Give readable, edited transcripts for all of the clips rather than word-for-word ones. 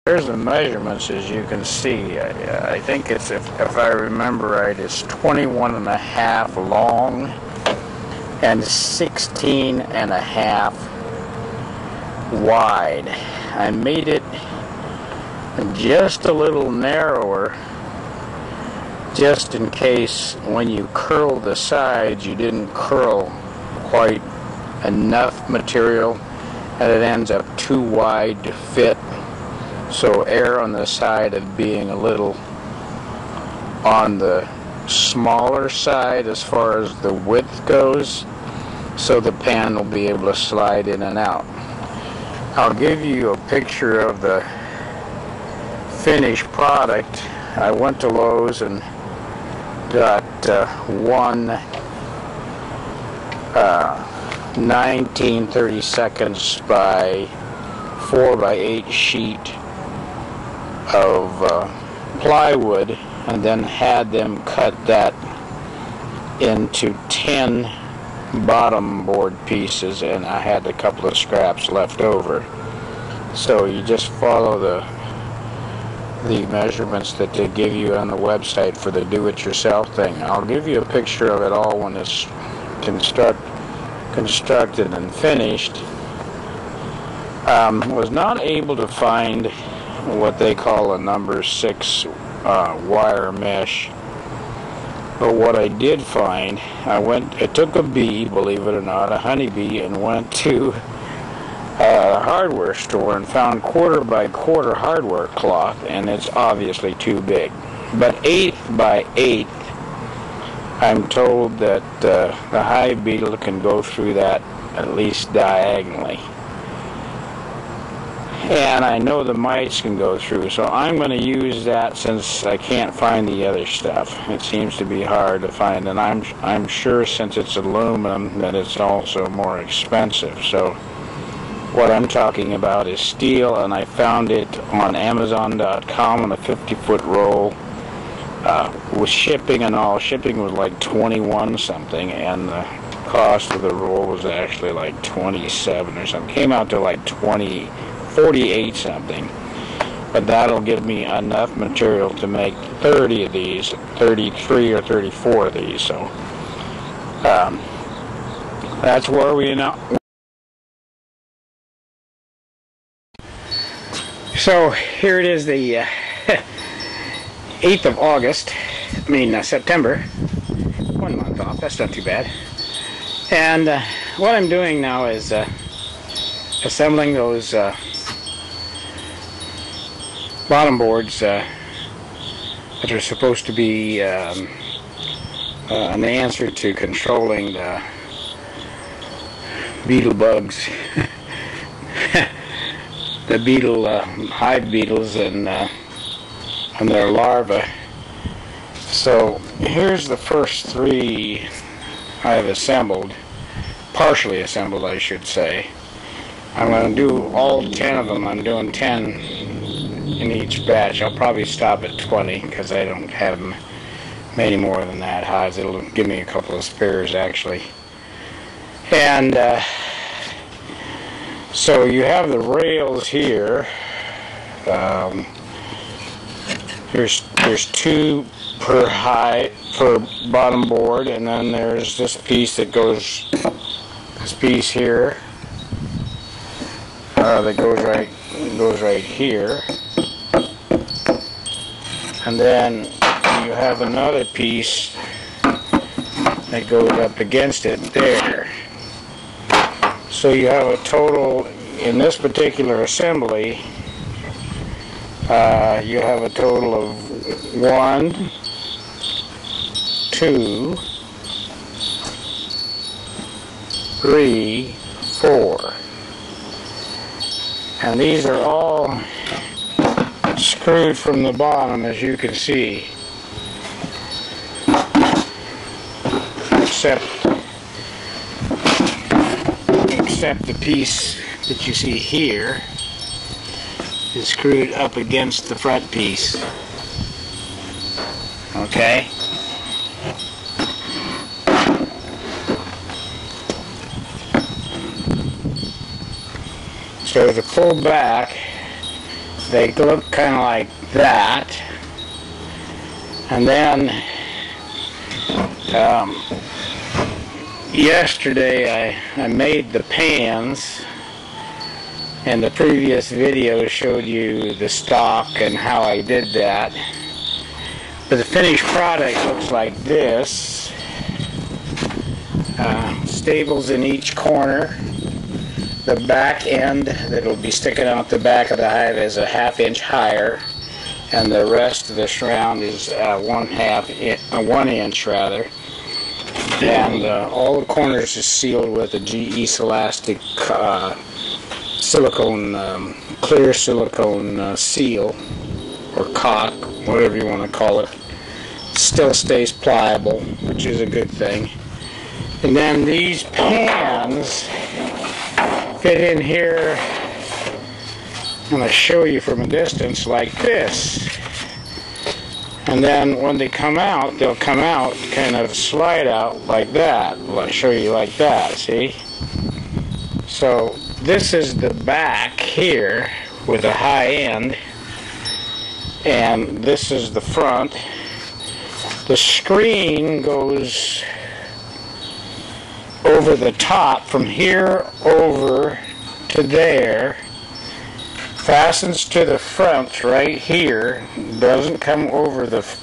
Here's the measurements, as you can see. I think it's, if I remember right, it's 21.5 long and 16.5 wide. I made it just a little narrower, just in case when you curl the sides you didn't curl quite enough material and it ends up too wide to fit. So err on the side of being a little on the smaller side as far as the width goes, so the pan will be able to slide in and out. I'll give you a picture of the finished product. I went to Lowe's and got one 19/32 by 4x8 sheet of plywood, and then had them cut that into 10 bottom board pieces, and I had a couple of scraps left over. So you just follow the measurements that they give you on the website for the do-it-yourself thing. I'll give you a picture of it all when it's constructed and finished. Was not able to find what they call a number 6 wire mesh, but what I did find, I took a bee, believe it or not, a honeybee, and went to a hardware store and found 1/4 by 1/4 hardware cloth, and it's obviously too big. But 1/8 by 1/8, I'm told that the Hive Beetle can go through that at least diagonally. And I know the mites can go through, so I'm going to use that since I can't find the other stuff. It seems to be hard to find, and I'm sure since it's aluminum that it's also more expensive. So what I'm talking about is steel, and I found it on Amazon.com on a 50-foot roll. With shipping and all, shipping was like 21 something, and the cost of the roll was actually like 27 or something. Came out to like 48 something. But that'll give me enough material to make 30 of these, 33 or 34 of these. So that's where we now. So here it is, the 8th of August, September. 1 month off, that's not too bad. And what I'm doing now is assembling those bottom boards that are supposed to be an answer to controlling the beetle bugs. The beetle, hive beetles and their larvae. So here's the first 3 I've assembled, partially assembled I should say. I'm going to do all 10 of them. I'm doing 10 in each batch. I'll probably stop at 20 because I don't have many more than that hives. It'll give me a couple of spares actually. And so you have the rails here. There's 2 per bottom board, and then there's this piece that goes, this piece here that goes right here, and then you have another piece that goes up against it there. So you have a total, in this particular assembly, you have a total of 1, 2, 3, 4. And these are all screwed from the bottom, as you can see. Except the piece that you see here is screwed up against the front piece. Okay? So to pull back, they look kind of like that. And then yesterday I made the pans, and the previous video showed you the stock and how I did that. But the finished product looks like this. Staples in each corner. The back end that will be sticking out the back of the hive is a 1/2 inch higher, and the rest of the shroud is 1 inch rather. And all the corners is sealed with a GE Elastic silicone, clear silicone seal, or caulk, whatever you want to call it. Still stays pliable, which is a good thing. And then these pans fit in here. I'm going to show you from a distance like this. And then when they come out, they'll come out, kind of slide out like that. I'll show you like that, see? So this is the back here with a high end, and this is the front. The screen goes over the top from here over to there, fastens to the front right here, doesn't come over this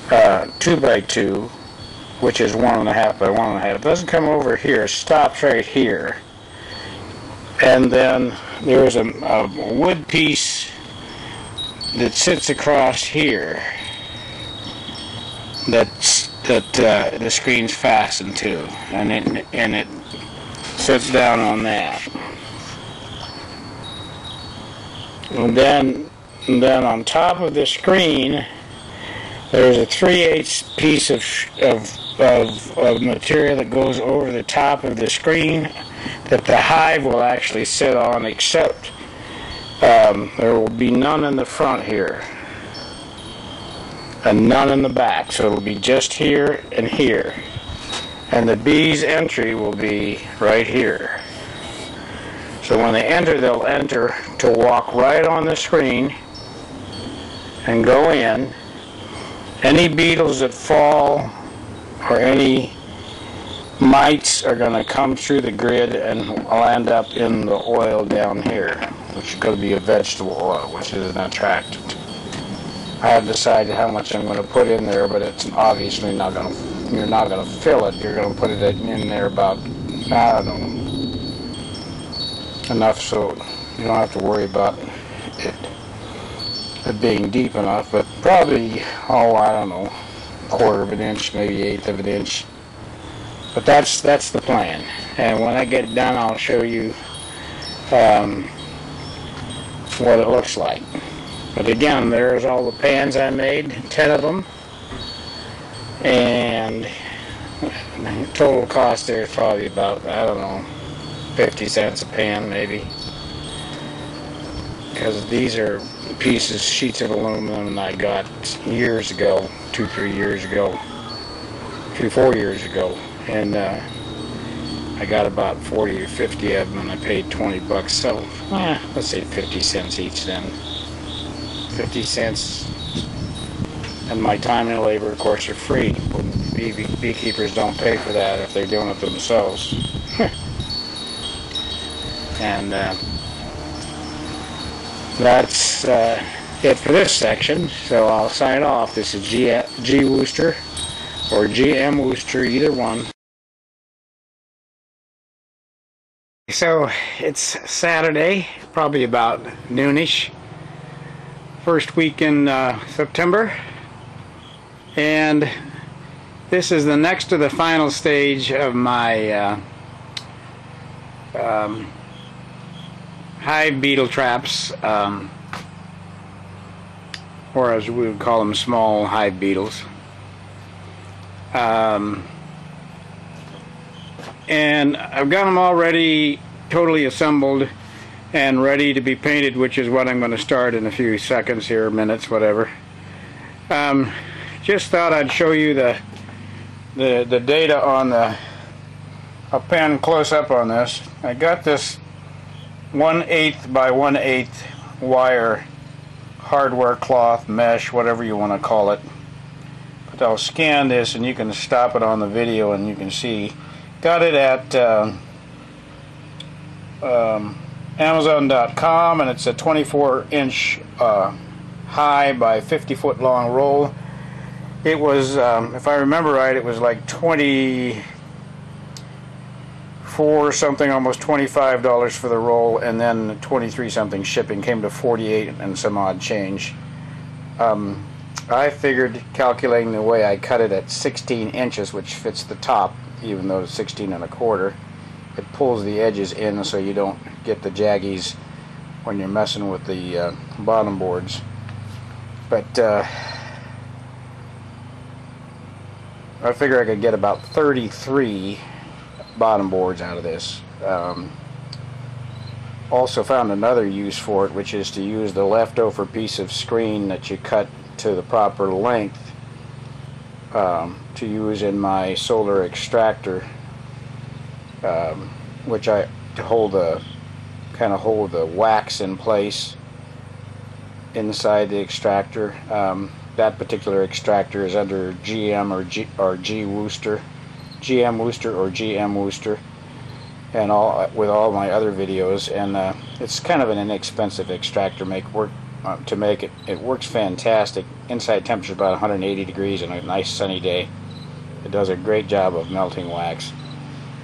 2x2, which is 1.5 by 1.5. Doesn't come over here, stops right here. And then there's a wood piece that sits across here that the screen's fastened to, and it sits down on that. And then on top of the screen, there's a 3/8 piece of material that goes over the top of the screen that the hive will actually sit on, except there will be none in the front here and none in the back, so it'll be just here and here, and the bees' entry will be right here. So when they enter, they'll enter to walk right on the screen and go in. Any beetles that fall or any mites are going to come through the grid and land up in the oil down here, which is going to be a vegetable oil, which is an attractant. I haven't decided how much I'm going to put in there, but it's obviously not going to, you're not going to fill it. You're going to put it in there about, I don't know, enough so you don't have to worry about it being deep enough, but probably, oh, I don't know, 1/4 of an inch, maybe 1/8 of an inch. But that's the plan. And when I get done, I'll show you what it looks like. But again, there's all the pans I made, 10 of them, and the total cost there is probably about, I don't know, 50 cents a pan maybe, because these are pieces, sheets of aluminum I got years ago, 2-3 years ago, 3-4 years ago, and I got about 40 or 50 of them, and I paid $20, so let's say 50 cents each then. 50 cents, and my time and labor, of course, are free. Beekeepers don't pay for that if they're doing it themselves. And that's it for this section, so I'll sign off. This is G. Wooster, or GM Wooster, either one. So it's Saturday, probably about noonish, first week in September, and this is the next to the final stage of my hive beetle traps, or as we would call them, small hive beetles. And I've got them already totally assembled and ready to be painted, which is what I'm going to start in a few seconds here, minutes, whatever. Just thought I'd show you the data on the, I'll pan close up on this. I got this 1/8 by 1/8 wire hardware cloth, mesh, whatever you want to call it. But I'll scan this and you can stop it on the video and you can see. Got it at Amazon.com, and it's a 24-inch high by 50-foot long roll. It was, if I remember right, it was like 24 something, almost $25 for the roll, and then 23 something shipping. Came to 48 and some odd change. I figured, calculating the way I cut it at 16 inches, which fits the top, even though it's 16 1/4, it pulls the edges in so you don't get the jaggies when you're messing with the bottom boards. But I figure I could get about 33 bottom boards out of this. Also found another use for it, which is to use the leftover piece of screen that you cut to the proper length to use in my solar extractor, which I hold the hold the wax in place inside the extractor. That particular extractor is under GM or G Wooster, GM Wooster or GM Wooster, and with all my other videos. And it's kind of an inexpensive extractor to make it. It works fantastic. Inside temperature about 180 degrees on a nice sunny day. It does a great job of melting wax.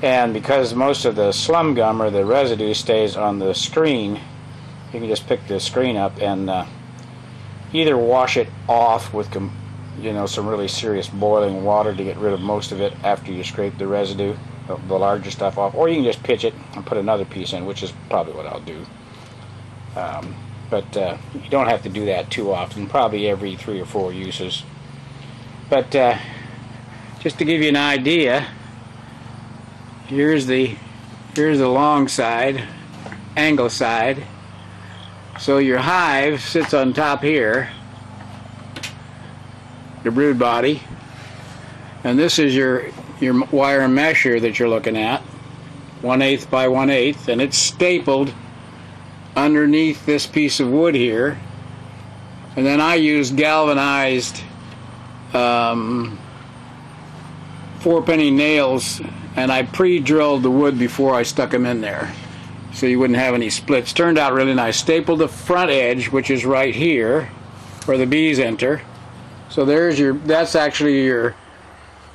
And because most of the slum gum or the residue stays on the screen, you can just pick the screen up and either wash it off with some really serious boiling water to get rid of most of it after you scrape the residue, the larger stuff off, or you can just pitch it and put another piece in, which is probably what I'll do. But you don't have to do that too often, probably every 3 or 4 uses. But just to give you an idea, here's the long side, angle side. So your hive sits on top here, the brood body, and this is your wire mesh here that you're looking at, 1/8 by 1/8, and it's stapled underneath this piece of wood here. And then I used galvanized 4-penny nails, and I pre-drilled the wood before I stuck them in there, so you wouldn't have any splits. Turned out really nice. Stapled the front edge, which is right here, where the bees enter. So that's actually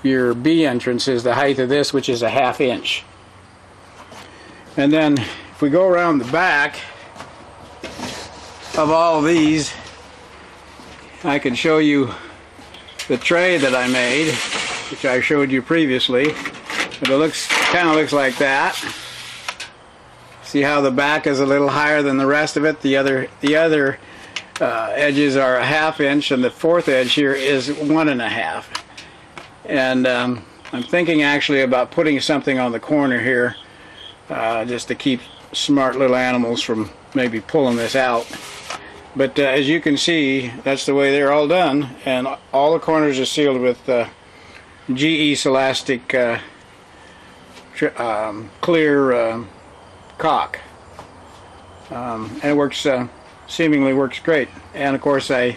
your bee entrance, is the height of this, which is a 1/2 inch. And then if we go around the back of all of these, I can show you the tray that I made, which I showed you previously. But it kind of looks like that. See how the back is a little higher than the rest of it? The other edges are a 1/2 inch, and the fourth edge here is 1.5. And I'm thinking actually about putting something on the corner here, just to keep smart little animals from maybe pulling this out. But as you can see, that's the way they're all done, and all the corners are sealed with GE Celastic clear caulk, and it works, seemingly works great. And of course I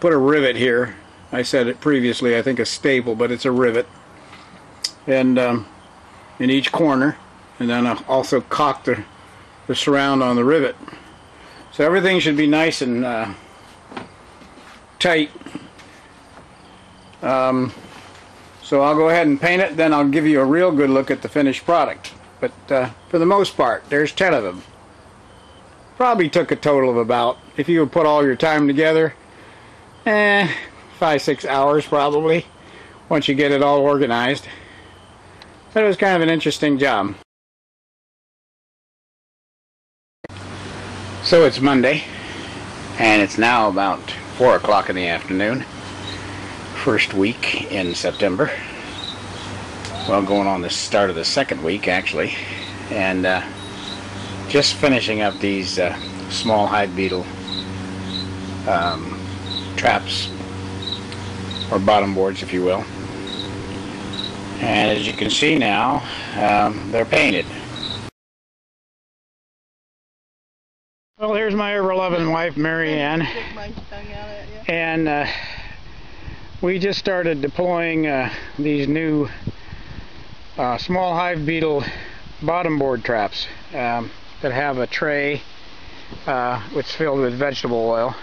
put a rivet here. I said it previously, I think a staple, but it's a rivet, and in each corner, and then I also caulked the surround on the rivet. So everything should be nice and tight. So I'll go ahead and paint it, then I'll give you a real good look at the finished product. But for the most part, there's 10 of them. Probably took a total of about, if you would put all your time together, 5-6 hours probably, once you get it all organized. But it was kind of an interesting job. So it's Monday, and it's now about 4 o'clock in the afternoon. First week in September. Well, going on the start of the second week actually, and just finishing up these small Hive Beetle traps, or bottom boards if you will. And as you can see now, they're painted. there's my ever-loving wife, Mary Ann. Stick my tongue out at you. And we just started deploying these new small Hive Beetle bottom board traps that have a tray which is filled with vegetable oil.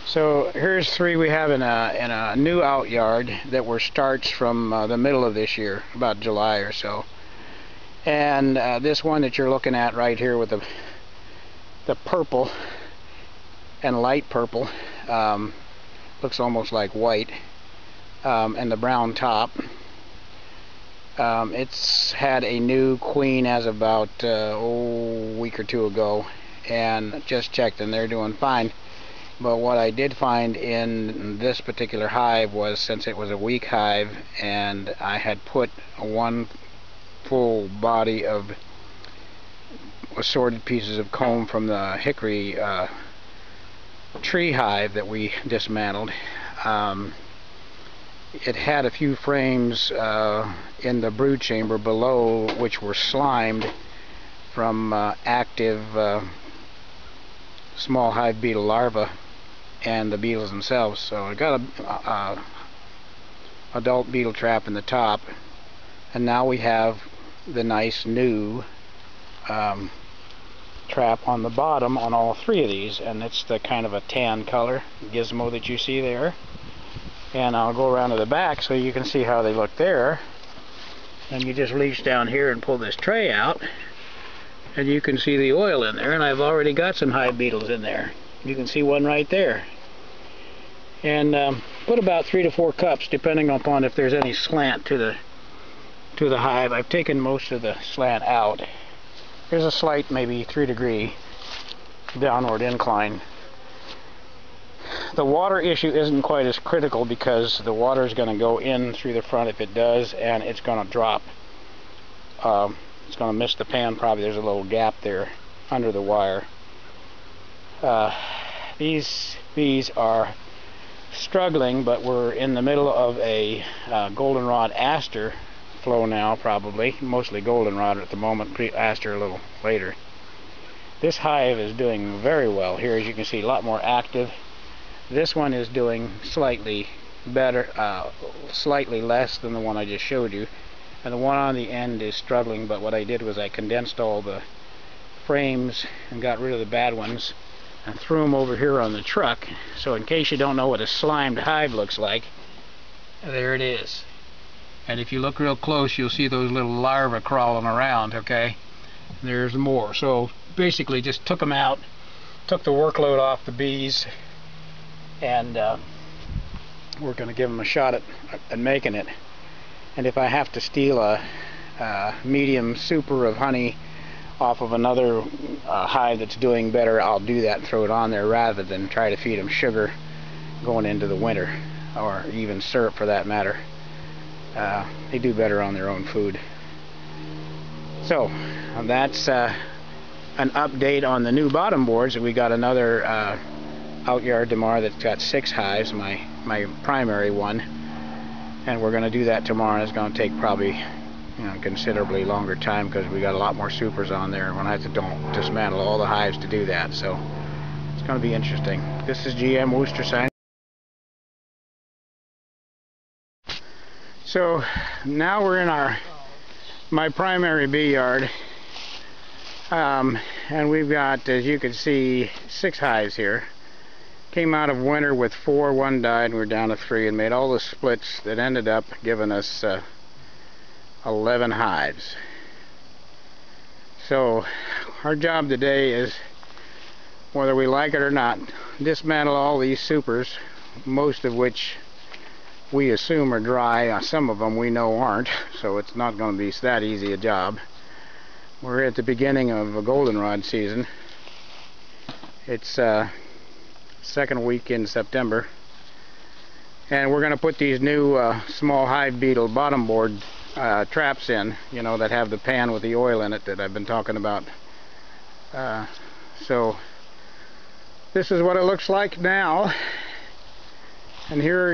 So here's 3 we have in a new out yard that were starts from the middle of this year, about July or so. And this one that you're looking at right here with the purple and light purple, looks almost like white, and the brown top. It's had a new queen as of about a week or 2 ago, and just checked and they're doing fine. But what I did find in this particular hive was, since it was a weak hive and I had put one full body of assorted pieces of comb from the hickory tree hive that we dismantled, it had a few frames in the brood chamber below which were slimed from active small hive beetle larvae and the beetles themselves. So I got a adult beetle trap in the top, and now we have the nice new trap on the bottom on all 3 of these, and it's the kind of a tan color gizmo that you see there. And I'll go around to the back so you can see how they look there. And you just reach down here and pull this tray out, and you can see the oil in there, and I've already got some hive beetles in there. You can see one right there. And put about 3 to 4 cups, depending upon if there's any slant to the hive. I've taken most of the slant out. There's a slight, maybe 3-degree downward incline. The water issue isn't quite as critical because the water is going to go in through the front if it does, and it's going to drop. It's going to miss the pan probably. There's a little gap there under the wire. These bees are struggling, but we're in the middle of a goldenrod aster flow now, probably. Mostly goldenrod at the moment, aster a little later. This hive is doing very well here, as you can see, a lot more active. This one is doing slightly better, slightly less than the one I just showed you. And the one on the end is struggling, but what I did was I condensed all the frames and got rid of the bad ones and threw them over here on the truck. So in case you don't know what a slimed hive looks like, there it is. And if you look real close, you'll see those little larvae crawling around, okay? There's more. So basically just took them out, took the workload off the bees, and we're going to give them a shot at making it. And if I have to steal a medium super of honey off of another hive that's doing better, I'll do that and throw it on there rather than try to feed them sugar going into the winter, or even syrup for that matter. They do better on their own food. So that's an update on the new bottom boards. We got another out yard tomorrow that's got 6 hives, my primary one, and we're going to do that tomorrow. It's going to take probably considerably longer time because we got a lot more supers on there, and we'll have to dismantle all the hives to do that. So it's going to be interesting. This is GM Wooster signing. So now we're in my primary bee yard, and we've got, as you can see, 6 hives here. Came out of winter with 4, 1 died, and we're down to 3, and made all the splits that ended up giving us 11 hives. So our job today is, whether we like it or not, dismantle all these supers, most of which we assume are dry. Some of them we know aren't, so it's not going to be that easy a job. We're at the beginning of a goldenrod season. It's second week in September, and we're going to put these new small Hive Beetle bottom board traps in, that have the pan with the oil in it that I've been talking about. So this is what it looks like now, and here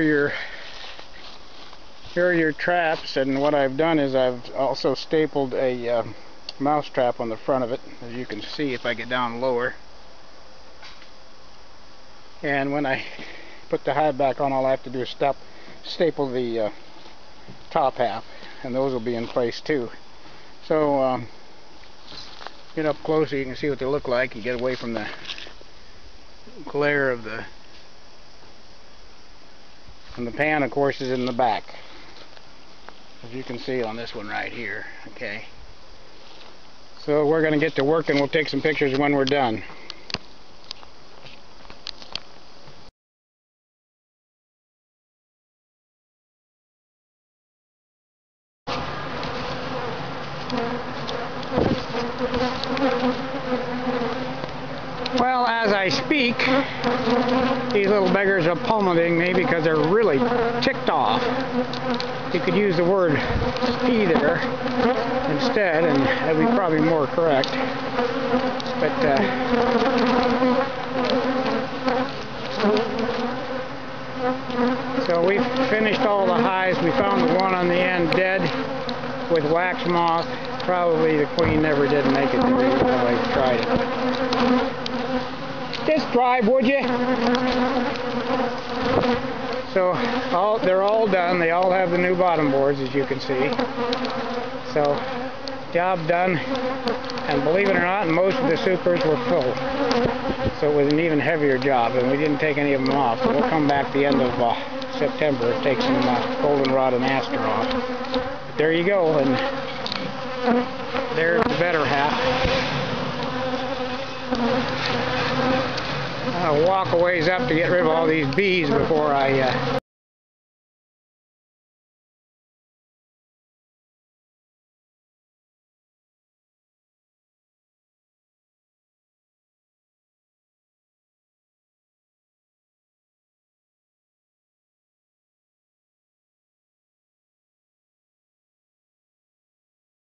are your traps. And what I've done is I've also stapled a mouse trap on the front of it, as you can see if I get down lower. And when I put the hive back on, all I have to do is staple the top half, and those will be in place too. So get up close so you can see what they look like. You get away from the glare of the pan, of course, is in the back, as you can see on this one right here. Okay, so we're going to get to work, and we'll take some pictures when we're done. Well, as I speak, these little beggars are pummeling me because they're really ticked off. You could use the word "pee" there instead, and that would be probably more correct. But so we finished all the hives. We found the one on the end dead with wax moth. Probably the queen never did make it to me until I tried it. Just drive, would you? So they're all done. They all have the new bottom boards, as you can see. So job done. And believe it or not, most of the supers were full. So it was an even heavier job, and we didn't take any of them off. So we'll come back the end of September and take some goldenrod and aster off. But there you go, and there's the better half. I'll walk a ways up to get rid of all these bees before I